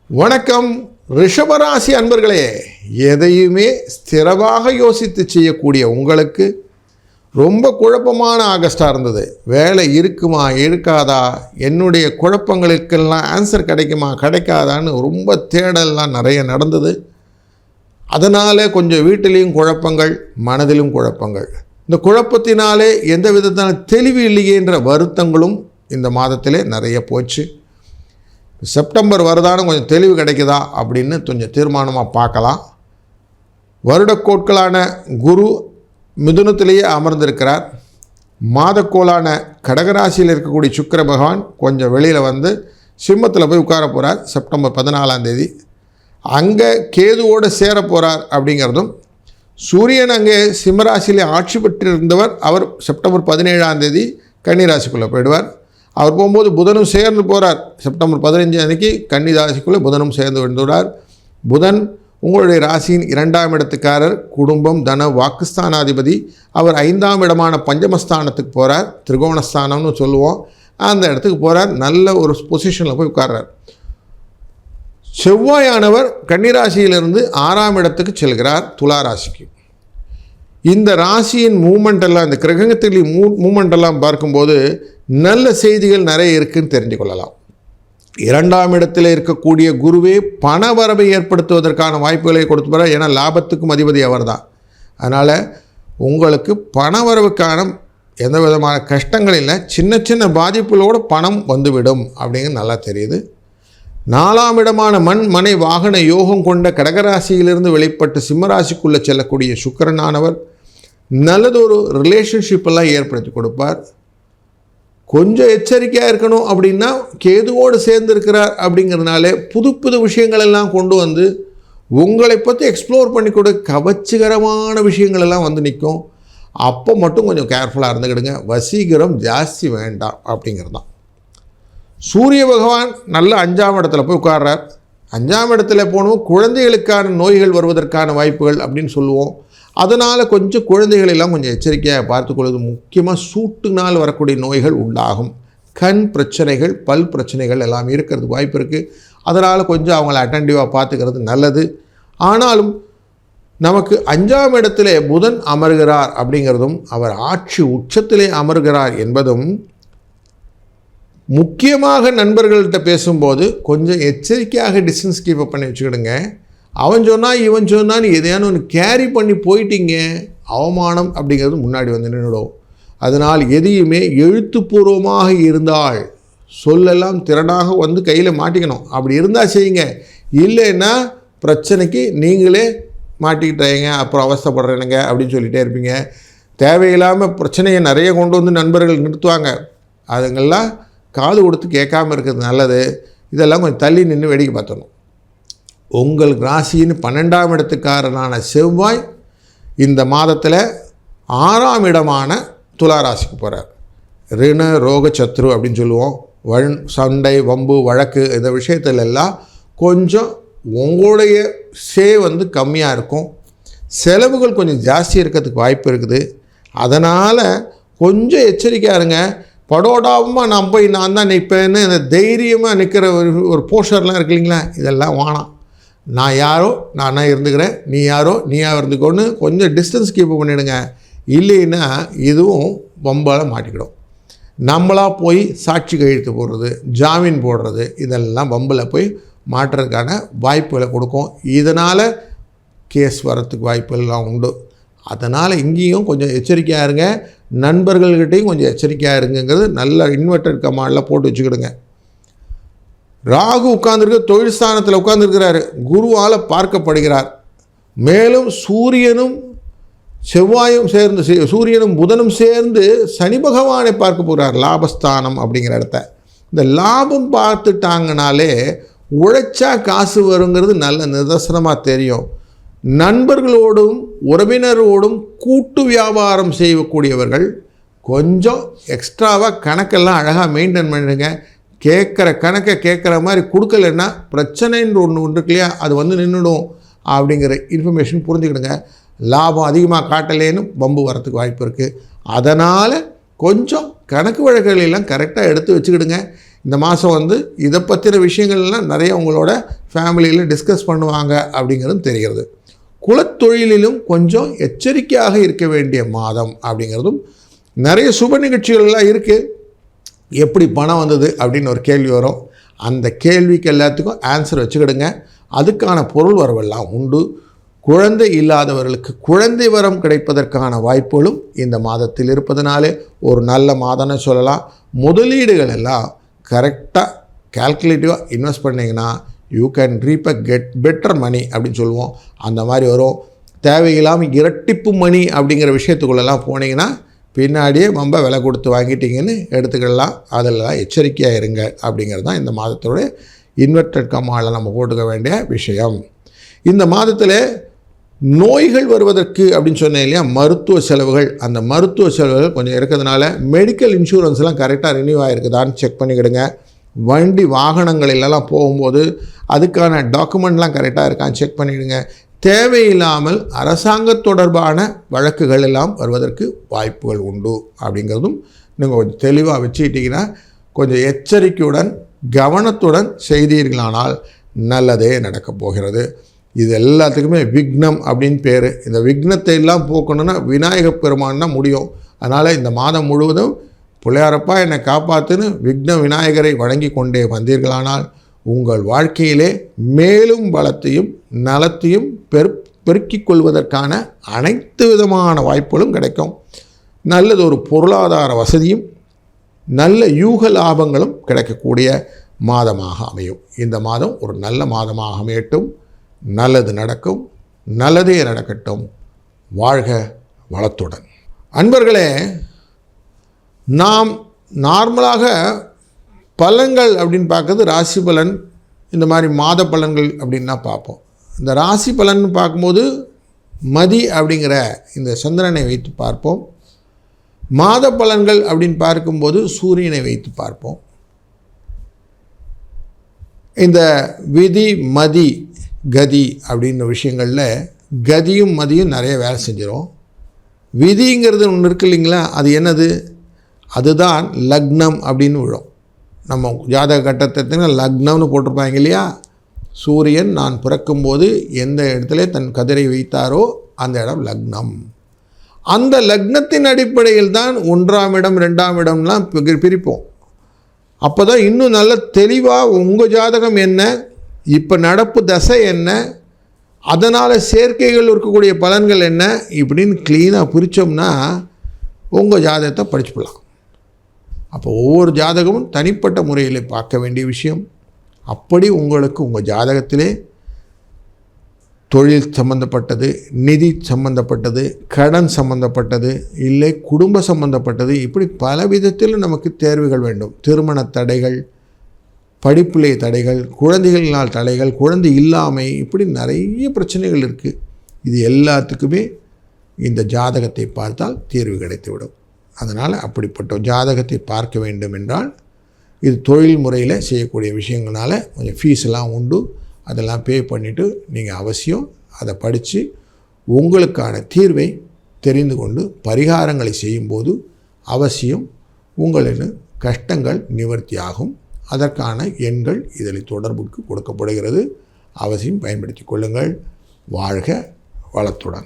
வணக்கம் ரிஷபராசி அன்பர்களே, எதையுமே ஸ்திரமாக யோசித்து செய்யக்கூடிய உங்களுக்கு ரொம்ப குழப்பமான ஆகஸ்டாக இருந்தது. வேலை இருக்குமா இருக்காதா, என்னுடைய குழப்பங்களுக்கெல்லாம் ஆன்சர் கிடைக்குமா கிடைக்காதான்னு ரொம்ப தேடலாம் நிறைய நடந்தது. அதனால் கொஞ்சம் வீட்டிலையும் குழப்பங்கள், மனதிலும் குழப்பங்கள். இந்த குழப்பத்தினாலே எந்த விதத்தான தெளிவு இல்லையேன்ற வருத்தங்களும் இந்த மாதத்திலே நிறைய போச்சு. செப்டம்பர் வருதான்னு கொஞ்சம் தெளிவு கிடைக்குதா அப்படின்னு கொஞ்சம் தீர்மானமாக பார்க்கலாம். வருடக்கோட்களான குரு மிதுனத்திலேயே அமர்ந்திருக்கிறார். மாதக்கோளான கடகராசியில் இருக்கக்கூடிய சுக்கிர பகவான் கொஞ்சம் வெளியில் வந்து சிம்மத்தில் போய் உட்கார போகிறார் செப்டம்பர் 14 அங்கே கேதுவோடு சேர போகிறார் அப்படிங்கிறதும், சூரியன் அங்கே சிம்மராசியிலே ஆட்சி பெற்றிருந்தவர் அவர் செப்டம்பர் 17 கன்னிராசிக்குள்ளே போயிடுவார். அவர் போகும்போது புதனும் சேர்ந்து போகிறார். செப்டம்பர் 15 அன்றைக்கி கன்னி ராசிக்குள்ளே புதனும் சேர்ந்து வந்துடுறார். புதன் உங்களுடைய ராசியின் 2ஆம் இடத்துக்காரர், குடும்பம், தன, வாக்குஸ்தானாதிபதி. அவர் 5ஆம் இடமான பஞ்சமஸ்தானத்துக்கு போகிறார், திரிகோணஸ்தானம்னு சொல்லுவோம். அந்த இடத்துக்கு போகிறார், நல்ல ஒரு பொசிஷனில் போய் உட்கார்றார். செவ்வாயானவர் கன்னிராசியிலிருந்து 6ஆம் இடத்துக்கு செல்கிறார், துலா ராசிக்கு. இந்த ராசியின் மூமெண்டெல்லாம், இந்த கிரகத்தில் மூமெண்டெல்லாம் பார்க்கும்போது நல்ல செய்திகள் நிறைய இருக்குதுன்னு தெரிஞ்சு கொள்ளலாம். 2ஆம் இடத்தில் இருக்கக்கூடிய குருவே பண வரவை ஏற்படுத்துவதற்கான வாய்ப்புகளை கொடுத்துப்பார். ஏன்னா லாபத்துக்கும் அதிபதி அவர் தான். அதனால் உங்களுக்கு பண வரவுக்கான எந்த விதமான கஷ்டங்கள் இல்லை, சின்ன சின்ன பாதிப்புகளோடு பணம் வந்துவிடும் அப்படிங்கிறது நல்லா தெரியுது. 4ஆம் இடமான மண், மனை, வாகன யோகம் கொண்ட கடகராசியிலிருந்து வெளிப்பட்டு சிம்மராசிக்குள்ளே செல்லக்கூடிய சுக்கிரனானவர் நல்லதொரு ரிலேஷன்ஷிப்பெல்லாம் ஏற்படுத்தி கொடுப்பார். கொஞ்சம் எச்சரிக்கையாக இருக்கணும் அப்படின்னா கேதுவோடு சேர்ந்துருக்கிறார் அப்படிங்கிறதுனாலே புது புது விஷயங்கள் எல்லாம் கொண்டு வந்து உங்களை பற்றி எக்ஸ்ப்ளோர் பண்ணி கொடு கவர்ச்சிகரமான விஷயங்கள் எல்லாம் வந்து நிற்கும். அப்போ மட்டும் கொஞ்சம் கேர்ஃபுல்லாக இருந்துக்கிடுங்க. வசீகரம் ஜாஸ்தி வேண்டாம் அப்படிங்கிறது தான். சூரிய பகவான் நல்ல 5ஆம் இடத்துல போய் உட்கார்றார். 5ஆம் இடத்துல போனோம் குழந்தைகளுக்கான நோய்கள் வருவதற்கான வாய்ப்புகள் அப்படின்னு சொல்லுவோம். அதனால் கொஞ்சம் குழந்தைகளெல்லாம் கொஞ்சம் எச்சரிக்கையாக பார்த்துக்கொள்வது. முக்கியமாக சூட்டுனால் வரக்கூடிய நோய்கள் உண்டாகும். கண் பிரச்சனைகள், பல் பிரச்சனைகள் எல்லாம் இருக்கிறதுக்கு வாய்ப்பு இருக்குது. அதனால் கொஞ்சம் அவங்கள அட்டென்டிவாக பார்த்துக்கிறது நல்லது. ஆனாலும் நமக்கு 5ஆம் இடத்திலே புதன் அமர்கிறார் அப்படிங்கிறதும், அவர் ஆட்சி உச்சத்திலே அமர்கிறார் என்பதும், முக்கியமாக நண்பர்கள்ட்ட பேசும்போது கொஞ்சம் எச்சரிக்கையாக டிஸ்டன்ஸ் கீப்பப் பண்ணி வச்சுக்கிடுங்க. அவன் சொன்னால் இவன் சொன்னான்னு எதையான ஒன்று கேரி பண்ணி போயிட்டீங்க, அவமானம் அப்படிங்கிறது முன்னாடி வந்து நின்றுடும். அதனால் எதையுமே எழுத்துப்பூர்வமாக இருந்தால் சொல்லெல்லாம் திறனாக வந்து கையில் மாட்டிக்கணும். அப்படி இருந்தால் செய்யுங்க, இல்லைன்னா பிரச்சனைக்கு நீங்களே மாட்டிக்கிட்டீங்க, அப்புறம் அவஸ்தைப்படுறேனுங்க அப்படின்னு சொல்லிகிட்டே இருப்பீங்க. தேவையில்லாமல் பிரச்சனையை நிறைய கொண்டு வந்து நண்பர்கள் நிறுத்துவாங்க. அதுங்கெல்லாம் காது கொடுத்து கேட்காமல் இருக்கிறது நல்லது. இதெல்லாம் கொஞ்சம் தள்ளி நின்று வேடிக்கை பார்த்தணும். உங்களுக்கு ராசின்னு 12ஆம் இடத்துக்காரனான செவ்வாய் இந்த மாதத்தில் 6ஆம் இடமான துலா ராசிக்கு போகிறார். ரிண ரோக சத்ரு அப்படின்னு சொல்லுவோம். சண்டை, வம்பு, வழக்கு இந்த விஷயத்துல எல்லாம் கொஞ்சம் உங்களுடைய வந்து கம்மியாக இருக்கும். செலவுகள் கொஞ்சம் ஜாஸ்தி இருக்கிறதுக்கு வாய்ப்பு இருக்குது. அதனால் கொஞ்சம் எச்சரிக்கையாக இருங்க. படோடாபமாக நான் தான் நிற்பேன்னு இந்த தைரியமாக நிற்கிற ஒரு போஸ்டர்லாம் இருக்கு இல்லைங்களா, இதெல்லாம் வேணாம். நான் யாரோ நானாக இருந்துக்கிறேன், நீ யாரோ நீயாக இருந்துக்கோன்னு கொஞ்சம் டிஸ்டன்ஸ் கீப் பண்ணிவிடுங்க. இல்லைன்னா இதுவும் வம்பால் மாட்டிக்கிடும். நம்மளாக போய் சாட்சி கையெழுத்து போடுறது, ஜாமீன் போடுறது, இதெல்லாம் வம்பில் போய் மாட்டுறதுக்கான வாய்ப்புகளை கொடுக்கும். இதனால் கேஸ் வரத்துக்கு வாய்ப்புகள்லாம் உண்டு. அதனால் இங்கேயும் கொஞ்சம் எச்சரிக்கையாக இருங்க. நண்பர்கள்கிட்டையும் கொஞ்சம் எச்சரிக்கையாக இருங்கிறது நல்ல இன்வெர்டட் கமாண்டில் போட்டு வச்சுக்கிடுங்க. ராகு உட்கார்ந்துருக்க தொழில் ஸ்தானத்தில் உட்கார்ந்துருக்கிறாரு, குருவால் பார்க்கப்படுகிறார். மேலும் சூரியனும் செவ்வாயும் சேர்ந்து, சூரியனும் புதனும் சேர்ந்து சனி பகவானை பார்க்க போகிறார், லாபஸ்தானம் அப்படிங்கிற இடத்த. இந்த லாபம் பார்த்துட்டாங்கனாலே உழைச்சா காசு வருங்கிறது நல்ல நிதர்சனமாக தெரியும். நண்பர்களோடும் உறவினரோடும் கூட்டு வியாபாரம் செய்யக்கூடியவர்கள் கொஞ்சம் எக்ஸ்ட்ராவாக கணக்கெல்லாம் அழகாக மெயின்டைன் பண்ணுங்க. கேட்குற கணக்கை கேட்குற மாதிரி கொடுக்கலன்னா பிரச்சனைன்ற ஒன்று இருக்கு இல்லையா, அது வந்து நின்றுடும் அப்படிங்கிற இன்ஃபர்மேஷன் புரிஞ்சுக்கிடுங்க. லாபம் அதிகமாக காட்டலேன்னு வம்பு வரத்துக்கு வாய்ப்பு இருக்குது. அதனால் கொஞ்சம் கணக்கு வழக்குகளெல்லாம் கரெக்டாக எடுத்து வச்சுக்கிடுங்க. இந்த மாதம் வந்து இதை பற்றின விஷயங்கள்லாம் நிறைய உங்களோட ஃபேமிலியில் டிஸ்கஸ் பண்ணுவாங்க அப்படிங்கிறது தெரிகிறது. குலத்தொழிலிலும் கொஞ்சம் எச்சரிக்கையாக இருக்க வேண்டிய மாதம் அப்படிங்கிறதும், நிறைய சுப நிகழ்ச்சிகள்லாம் இருக்குது. எப்படி பணம் வந்தது அப்படின்னு ஒரு கேள்வி வரும். அந்த கேள்விக்கு எல்லாத்துக்கும் ஆன்சர் வச்சுக்கிடுங்க. அதுக்கான பொருள் வரவெல்லாம் உண்டு. குழந்தை இல்லாதவர்களுக்கு குழந்தை வரம் கிடைப்பதற்கான வாய்ப்புகளும் இந்த மாதத்தில் இருப்பதனாலே ஒரு நல்ல மாதம்னு சொல்லலாம். முதலீடுகள் எல்லாம் கரெக்டாக கால்குலேட்டிவாக இன்வெஸ்ட் பண்ணிங்கன்னா யூ கேன் ரீப் பெட்டர் மணி அப்படின்னு சொல்லுவோம். அந்த மாதிரி வரும். தேவையில்லாமல் இரட்டிப்பு மணி அப்படிங்கிற விஷயத்துக்குள்ளெல்லாம் போனீங்கன்னா பின்னாடியே ரொம்ப விலை கொடுத்து வாங்கிட்டீங்கன்னு எடுத்துக்கலாம். அதெல்லாம் எச்சரிக்கையாக இருங்க அப்படிங்கிறது தான் இந்த மாதத்தோடைய இன்வெர்டட் கம்மாவில் நம்ம போட்டுக்க வேண்டிய விஷயம். இந்த மாதத்தில் நோய்கள் வருவதற்கு அப்படின்னு சொன்னேன் இல்லையா, மருத்துவ செலவுகள், அந்த மருத்துவ செலவுகள் கொஞ்சம் இருக்கிறதுனால மெடிக்கல் இன்சூரன்ஸ்லாம் கரெக்டாக ரினியூ ஆகிருக்குதான்னு செக் பண்ணிக்கிடுங்க. வண்டி வாகனங்களெல்லாம் போகும்போது அதுக்கான டாக்குமெண்ட்லாம் கரெக்டாக இருக்கான்னு செக் பண்ணிவிடுங்க. தேவையில்லாமல் அரசாங்க தொடர்பான வழக்குகள் எல்லாம் வருவதற்கு வாய்ப்புகள் உண்டு அப்படிங்கிறதும் நீங்கள் கொஞ்சம் தெளிவாக வச்சுக்கிட்டிங்கன்னா, கொஞ்சம் எச்சரிக்கையுடன் கவனத்துடன் செய்தீர்களானால் நல்லதே நடக்கப் போகிறது. இது எல்லாத்துக்குமே விக்னம் அப்படின்னு பேர். இந்த விக்னத்தை எல்லாம் போக்கணுன்னா விநாயகப் பெருமான் தான் முடியும். அதனால் இந்த மாதம் முழுவதும் பிள்ளையாரப்பா என்னை காப்பாற்றுன்னு விக்ன விநாயகரை வணங்கி கொண்டே வந்தீர்களானால் உங்கள் வாழ்க்கையிலே மேலும் பலத்தையும் நலத்தையும் பெருக்கிக் கொள்வதற்கான அனைத்து விதமான வாய்ப்புகளும் கிடைக்கும். நல்லது ஒரு பொருளாதார வசதியும் நல்ல யூக லாபங்களும் கிடைக்கக்கூடிய மாதமாக அமையும். இந்த மாதம் ஒரு நல்ல மாதமாக அமையட்டும். நல்லது நடக்கும். நல்லதே நடக்கட்டும். வாழ்க வளத்துடன். அன்பர்களே, நாம் நார்மலாக பலன்கள் அப்படின்னு பார்க்குறது ராசி பலன், இந்த மாதிரி மாத பலன்கள் அப்படின்னா பார்ப்போம். இந்த ராசி பலன் பார்க்கும்போது மதி அப்படிங்கிற இந்த சந்திரனை வைத்து பார்ப்போம். மாத பலன்கள் அப்படின்னு பார்க்கும்போது சூரியனை வைத்து பார்ப்போம். இந்த விதி மதி கதி அப்படின்ற விஷயங்களில் கதியும் மதியும் நிறைய வேலை செஞ்சிடும். விதிங்கிறது ஒன்று இருக்கு இல்லைங்களா, அது என்னது? அதுதான் லக்னம் அப்படின்னு விழும். நம்ம ஜாதக கட்டத்தை லக்னம்னு போட்டிருப்பாங்க இல்லையா. சூரியன் நான் பிறக்கும்போது எந்த இடத்துல தன் கதிரை வைத்தாரோ அந்த இடம் லக்னம். அந்த லக்னத்தின் அடிப்படையில் தான் 1ஆம் இடம் 2ஆம் இடம்லாம் பிரிப்போம். அப்போ தான் இன்னும் நல்ல தெளிவாக உங்கள் ஜாதகம் என்ன, இப்போ நடப்பு தசை என்ன, அதனால் சேர்க்கைகள் இருக்கக்கூடிய பலன்கள் என்ன இப்படின்னு க்ளீனாக பிரித்தோம்னா உங்கள் ஜாதகத்தை படிச்சுக்கலாம். அப்போ ஒவ்வொரு ஜாதகமும் தனிப்பட்ட முறையில் பார்க்க வேண்டிய விஷயம். அப்படி உங்களுக்கு உங்கள் ஜாதகத்திலே தொழில் சம்பந்தப்பட்டது, நிதி சம்பந்தப்பட்டது, கடன் சம்பந்தப்பட்டது, இல்லை குடும்ப சம்பந்தப்பட்டது, இப்படி பல விதத்தில் நமக்கு தேர்வுகள் வேண்டும். திருமண தடைகள், படிப்பிலே தடைகள், குழந்தைகளினால் தடைகள், குழந்தை இல்லாமை, இப்படி நிறைய பிரச்சனைகள் இருக்குது. இது எல்லாத்துக்குமே இந்த ஜாதகத்தை பார்த்தால் தீர்வு கிடைத்துவிடும். அதனால் அப்படிப்பட்ட ஜாதகத்தை பார்க்க வேண்டும் என்றால் இது தொழில் முறையில் செய்யக்கூடிய விஷயங்களால கொஞ்சம் ஃபீஸெல்லாம் உண்டு. அதெல்லாம் பே பண்ணிவிட்டு நீங்கள் அவசியம் அதை படித்து உங்களுக்கான தீர்வை தெரிந்து கொண்டு பரிகாரங்களை செய்யும்போது அவசியம் உங்களின் கஷ்டங்கள் நிவர்த்தியாகும். அதற்கான எண்கள் இதில் தொடர்புக்கு கொடுக்கப்படுகிறது. அவசியம் பயன்படுத்தி கொள்ளுங்கள். வாழ்க வளத்துடன்.